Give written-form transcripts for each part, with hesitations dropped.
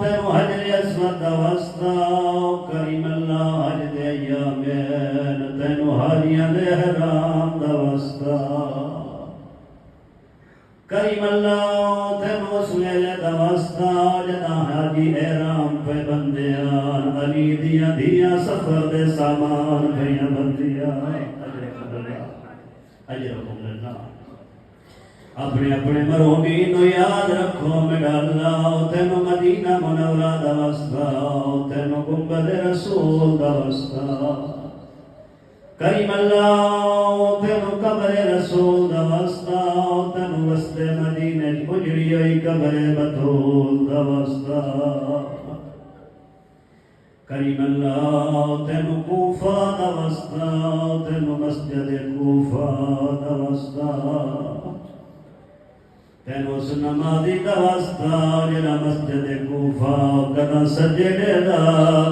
تینو حجر اسود دا واسطہ کریم اللہ حج دے ایامین تینو حاجیاں دے حرام دا واسطہ کریم اللہ تینو اس ویلے دا واسطہ جدا حاجی احرام پہ بندیاں علی دیاں دیاں سفر دے سامان پہ بندیاں اجرکم للہ اپنے اپنے مرحومین نو یاد رکھو میرا اللہ تینو مدینہ منورہ دا واسطہ تینو گنبد رسول دا واسطہ کریم اللہ تینو قبر رسول دا واسطہ تینو وسط مدینہ اجڑی ہوئی قبر بطول دا واسطہ کریم اللہ تینو کوفہ دا واسطہ تینو مسجد کوفہ دا واسطہ تینو اس نمازی دا واسطہ جنا مسجد کوفہ کنا سجدے دا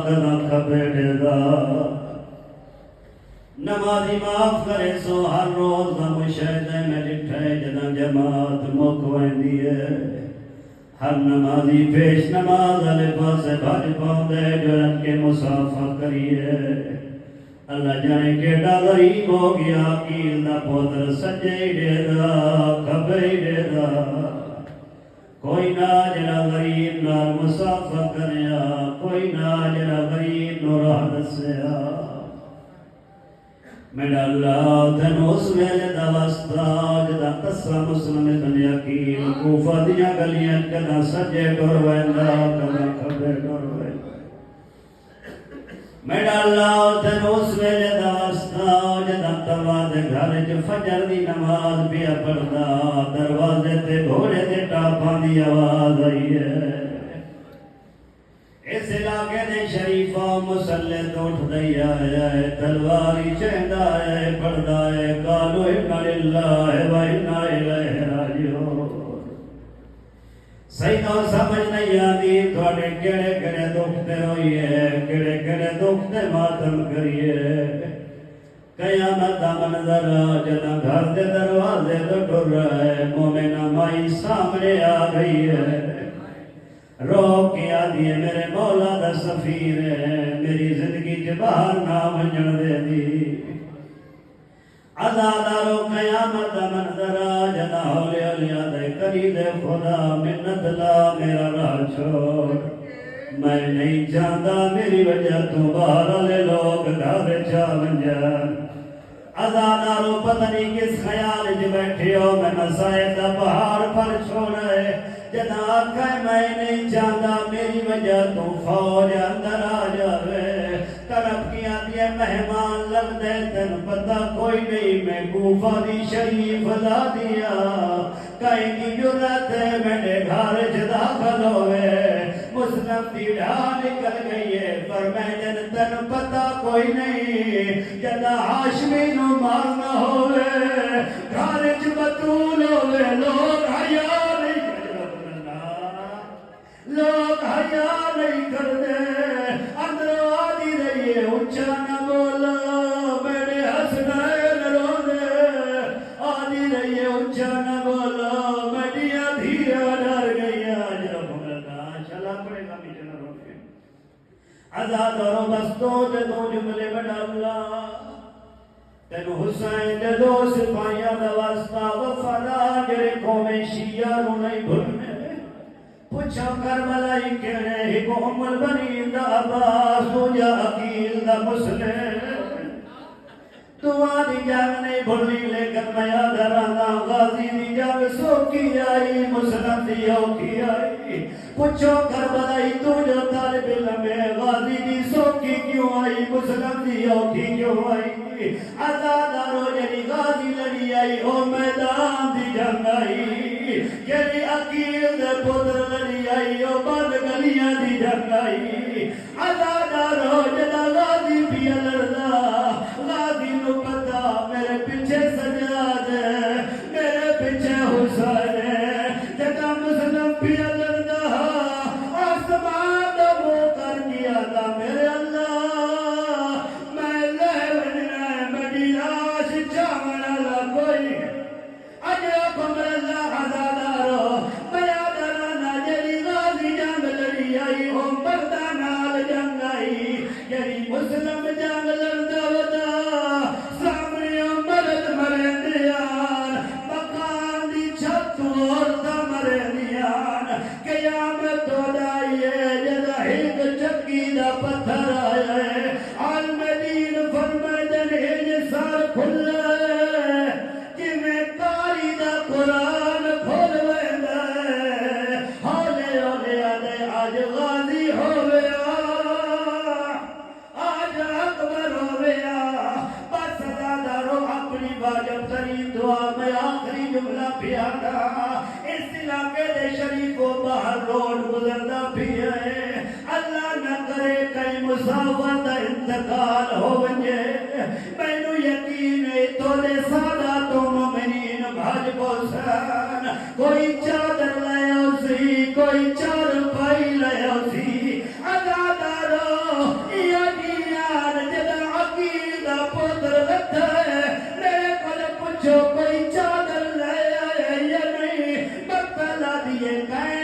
کنا کھبیڑے دا نمازی معاف کرے سو ہر روز دا مشاہدے میں لٹھے جنا جماعت مکوائن دیئے ہر نمازی پیش نماز علی پاسے بھاج پاؤں دے جو ان کے مسافہ کریے اللہ جانے کیڑا غریب ہو گیا کیل دا پوتر سجے دے دا کھبے دے دا کوئی نہ جڑا غریب نہ مسافر کریا کوئی نہ جڑا غریب نو راہ دسیا میرا اللہ تینو اس ویلے دا واسطہ جدا قصہ مسلم بن یقین کوفہ دیاں گلیاں کنا سجے ڈور ویندا کنا کھبے ڈور ویندا میرا اللہ تینو اس ویلے دا واسطہ جدا دروازے گھر چ فجر دی نماز پیا پڑھدا دروازے تے گھوڑے دے ٹاپاں دی آواز آئی ہے اس علاقے دے شریفہ مسلے تو اٹھ دئی آیا ہے تلواری چہندا ہے پڑھدا ہے قالوا انا للہ و انا الیہ راجعون صحیح تو سمجھ نہیں آتی تھوڑے کیڑے کیڑے دکھ تے روئیے کیڑے کیڑے دکھ تے ماتم کریے قیامت دا منظر جدا گھر دے دروازے تو ٹر رہا ہے مومنہ مائی سامنے آ گئی ہے رو کے آدھی ہے میرے مولا دا سفیر ہے میری زندگی کے باہر نہ ونجن دے دی عزادارو قیامت دا منظر جدا ہولی علیہ دے کری دے خدا منت لا میرا راہ چھوڑ میں نہیں جاندا میری وجہ تو باہر لے لوگ گھر چا ونجن عزادارو پتہ نہیں کس خیال جو بیٹھے ہو میں مسائل دا پہاڑ پر چھوڑے جدا آکھا میں نہیں جاندا میری وجہ تو فوج اندر آ جاوے طرف کیا دیا مہمان لگ دے تن پتہ کوئی نہیں میں کوفہ دی شریف لا دیا کہیں کی جرات ہے میرے گھر جدا داخل ہوئے مسلم دی ڈھا نکل گئی ہے پر میں جن تن پتہ کوئی نہیں جدا ہاشمی نو مارنا ہوئے گھر بطول ہوئے لوگ حیا لوگ حیا نہیں کر دے اندر آدھی رہیے اچھا نہ بولا میرے حسنین رو دے آدھی رہیے اچھا نہ بولا میری دھیا ڈر گئی آج رب اللہ چلا پڑے گا میچے نہ روکے آزاد اور بستوں دے دو جملے بڑا اللہ تینو حسین دے دو سپاہیاں دا واسطہ وفادار جڑے قوم شیعہ رو نہیں بھولنے پوچھا کربلائی کہنے ہی کو ام البنین دا عباس تو یا عقیل دا مسلم دعا دی جنگ نہیں بھولی لیکن میں یاد رہنا غازی دی جنگ سوکی آئی مسلم دی اوکی آئی پوچھو کربلائی تو جو طالب علم ہے غازی دی سوکی کیوں آئی مسلم دی اوکی کیوں آئی عزادارو جنی غازی لڑی آئی او میدان دی جنگ آئی جنی عقیل دے پدر لڑی آئی او بند گلیاں دی جنگ آئی عزادارو جدا غازی بھی لڑنا غازی نو پتا میرے پیچھے سجاد ہے میرے پیچھے حسین ہے جدا مسلم بھی لڑنا آسمان دا منہ کر کیا تھا میرے اللہ میں لہونا میری لاش چاونا لا کوئی اجا کمر اللہ عزادارو میں آدھرانا جلی غازی جنگ لڑی آئی مسلم جنگ لڑدا ودا سامنے مرد مرندیان مکان دی چھت عورتاں مرندیان قیامت ہودائیے جدا ایک چکی دا پتھر آیا ہے عالم دین فرمائدن ہن سار کھلا ہے کہ میں کاری دا قرآن کھول ویندا ہے ہولے ہولے آدھے آج غازی ہویا آج اکبر ہویا بس دادارو اپنی واجب ترین دعا میں آخری جملہ پیادا اس علاقے دے شریف و باہر روڈ گزردا بھی ہے اللہ نہ کرے کئی مسافر دا انتقال ہو ونجے مینوں یقین ہے تو دے سادات و مومنین بھاج پوسن کوئی چادر لے اسی کوئی چار پائی لے اسی عزادارو یقینیان جدا عقیدہ پتر لتا ہے میرے کل پوچھو کوئی چادر لے آئے یا نہیں بطلہ دیئے کہیں